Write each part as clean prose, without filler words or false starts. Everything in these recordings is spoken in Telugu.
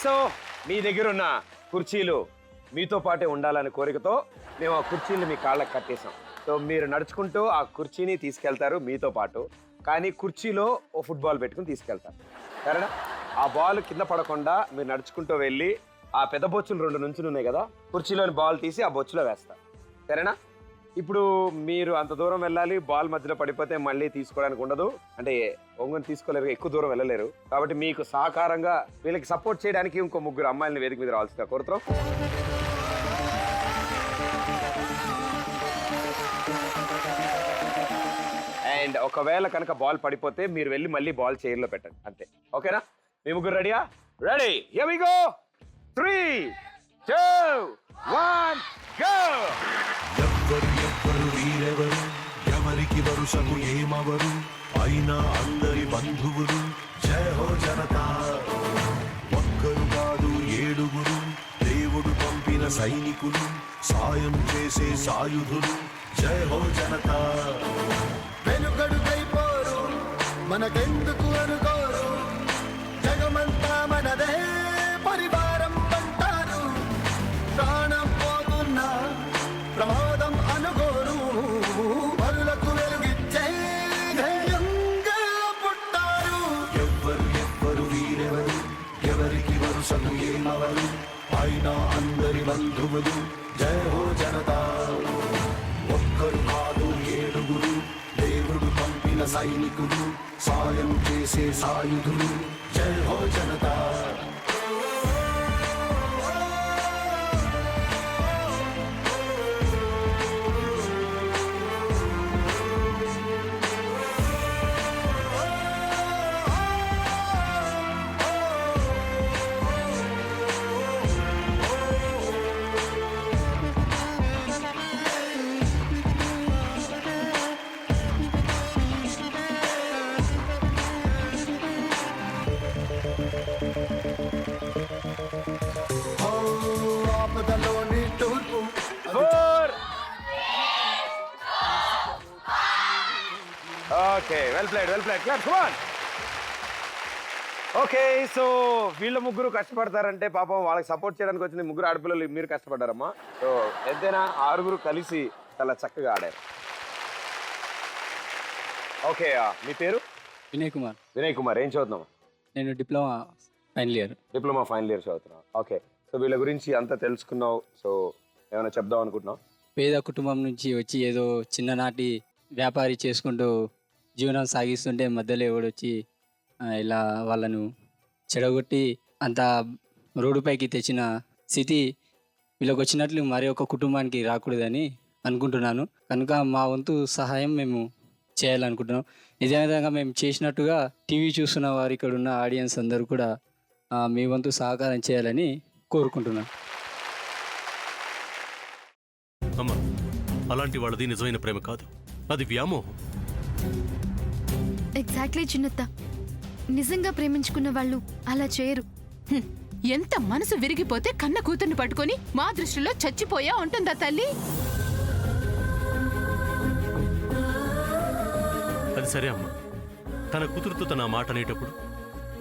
సో మీ దగ్గర ఉన్న కుర్చీలు మీతో పాటే ఉండాలనే కోరికతో మేము ఆ కుర్చీలు మీ కాళ్ళకి కట్టేసాం. సో మీరు నడుచుకుంటూ ఆ కుర్చీని తీసుకెళ్తారు మీతో పాటు, కానీ కుర్చీలో ఓ ఫుట్బాల్ పెట్టుకుని తీసుకెళ్తారు. సరేనా? ఆ బాల్ కింద పడకుండా మీరు నడుచుకుంటూ వెళ్ళి ఆ పెద్ద బొచ్చులు 2 నుంచులు ఉన్నాయి కదా, కుర్చీలోని బాల్ తీసి ఆ బొచ్చులో వేస్తారు. సరేనా? ఇప్పుడు మీరు అంత దూరం వెళ్ళాలి, బాల్ మధ్యలో పడిపోతే మళ్ళీ తీసుకోవడానికి ఉండదు, అంటే ఒంగొని తీసుకోలేరు, ఎక్కువ దూరం వెళ్ళలేరు. కాబట్టి మీకు సహకారంగా వీళ్ళకి సపోర్ట్ చేయడానికి ఇంకో 3 అమ్మాయిలని వేదిక మీద రావాల్సిందిగా కోరుతున్నాం. అండ్ ఒకవేళ కనుక బాల్ పడిపోతే మీరు వెళ్ళి మళ్ళీ బాల్ చైర్లో పెట్టండి, అంతే. ఓకేనా? మీ 3 రెడీయా? Ready, here we go. 3, 2, 1, go. ఎవ్వరు వీరెవరు, ఎవరికి వరుసకు ఏమవరు, అయినా అందరి బంధువులు. జయ హో జనతా. ఒక్కరు కాదు 7 దేవుడు పంపిన సైనికులు, సాయం చేసే సాయుధులు. జయ హో జనతా. వెనుకడుకైపోరు, మనకెందుకు అనుకోరు, జగమంతా మనదే పరివారం అంటారు. ప్రాణం పోతున్నా ప్రమాదం అనుకోరు, పరులకు వెలుగిచ్చే ధైర్యంగా పుట్టారు. ఎవ్వరు వీరెవరు, ఎవరికి వరుసకు ఏమవరు, అయినా అందరి బంధువులు. జయ హో జనతా. ఒక్కరు కాదు 7 దేవుడు పంపిన సైనికులు, సాయం చేసే సాయుధులు. జయ హో జనతా. ఆపదలోని తూర్పు 4. Okay, well played. Clap, come on. Okay, so వీళ్ళ 3 కష్టపడతారంటే పాపం వాళ్ళకి సపోర్ట్ చేయడానికి వచ్చిన 3 ఆడపిల్లలు మీరు కష్టపడ్డారమ్మా. సో ఎంతైనా 6 కలిసి చాలా చక్కగా ఆడారు. ఓకే, మీ పేరు? వినయ్ కుమార్. ఏం చదువుతున్నావు? నేను డిప్లొమా ఫైనల్ ఇయర్ చదువుతున్నావు. ఓకే, సో వీళ్ళ గురించి అంతా తెలుసుకున్నావు. సో ఏమైనా చెప్దాం అనుకుంటున్నావు? పేద కుటుంబం నుంచి వచ్చి ఏదో చిన్ననాటి వ్యాపారి చేసుకుంటూ జీవనం సాగిస్తుంటే మధ్యలో ఎవడొచ్చి ఇలా వాళ్ళను చెడగొట్టి అంత రోడ్డుపైకి తెచ్చిన స్థితి వీళ్ళకి వచ్చినట్లు మరి ఒక కుటుంబానికి రాకూడదని అనుకుంటున్నాను. కనుక మా వంతు సహాయం మేము చేయాలనుకుంటున్నాం. ఇదే విధంగా మేము చేసినట్టుగా టీవీ చూస్తున్న వారు, ఇక్కడ ఉన్న ఆడియన్స్ అందరూ కూడా మీ వంతు సహకారం చేయాలని కోరుకుంటున్నాను. అమ్మా, అలాంటి వాళ్ళది నిజమైన ప్రేమ కాదు, అది వ్యామోహం. ఎగ్జాక్ట్లీ చిన్నత్త, నిజంగా ప్రేమించుకున్న వాళ్ళు అలా చేయరు. ఎంత మనసు విరిగిపోతే కన్న కూతుర్ని పట్టుకొని మా దృష్టిలో చచ్చిపోయా ఉంటుందా తల్లి? అది సరే అమ్మా, తన కూతురుతో తన మాట అనేటప్పుడు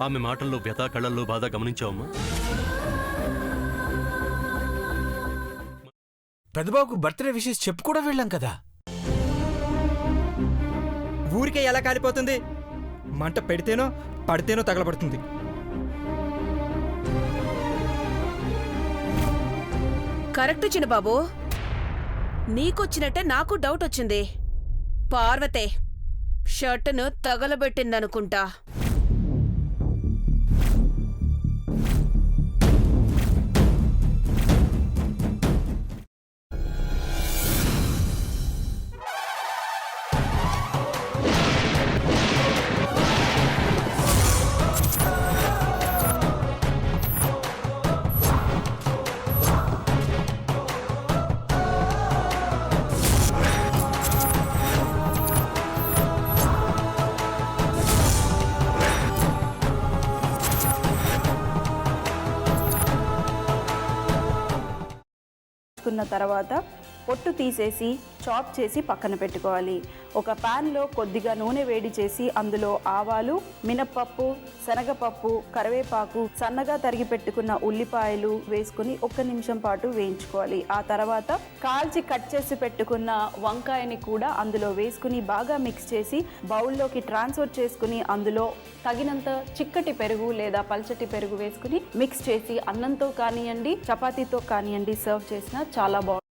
ఆమె మాటల్లో వ్యథ, కళ్ళల్లో బాధ గమనించావమ్మా? పెద్దబాబుకు బర్త్డే విషెస్ చెప్పు కూడా వెళ్ళాం కదా. ఊరికే ఎలా కాలిపోతుంది? మంట పెడితేనో పడితేనో తగలబడుతుంది. కరెక్ట్ చిన్నబాబు, నీకొచ్చినట్టే నాకు డౌట్ వచ్చింది. పార్వతే షర్టును తగలబెట్టిందనుకుంటా. తర్వాత పొట్టు తీసేసి చాప్ చేసి పక్కన పెట్టుకోవాలి. ఒక ప్యాన్లో కొద్దిగా నూనె వేడి చేసి అందులో ఆవాలు, మినప్పప్పు, శనగపప్పు, కరివేపాకు, సన్నగా తరిగి పెట్టుకున్న ఉల్లిపాయలు వేసుకుని 1 నిమిషం పాటు వేయించుకోవాలి. ఆ తర్వాత కాల్చి కట్ చేసి పెట్టుకున్న వంకాయని కూడా అందులో వేసుకుని బాగా మిక్స్ చేసి బౌల్లోకి ట్రాన్స్ఫర్ చేసుకుని అందులో తగినంత చిక్కటి పెరుగు లేదా పల్చటి పెరుగు వేసుకుని మిక్స్ చేసి అన్నంతో కానివ్వండి, చపాతీతో కానివ్వండి సర్వ్ చేసినా చాలా బాగుంటుంది.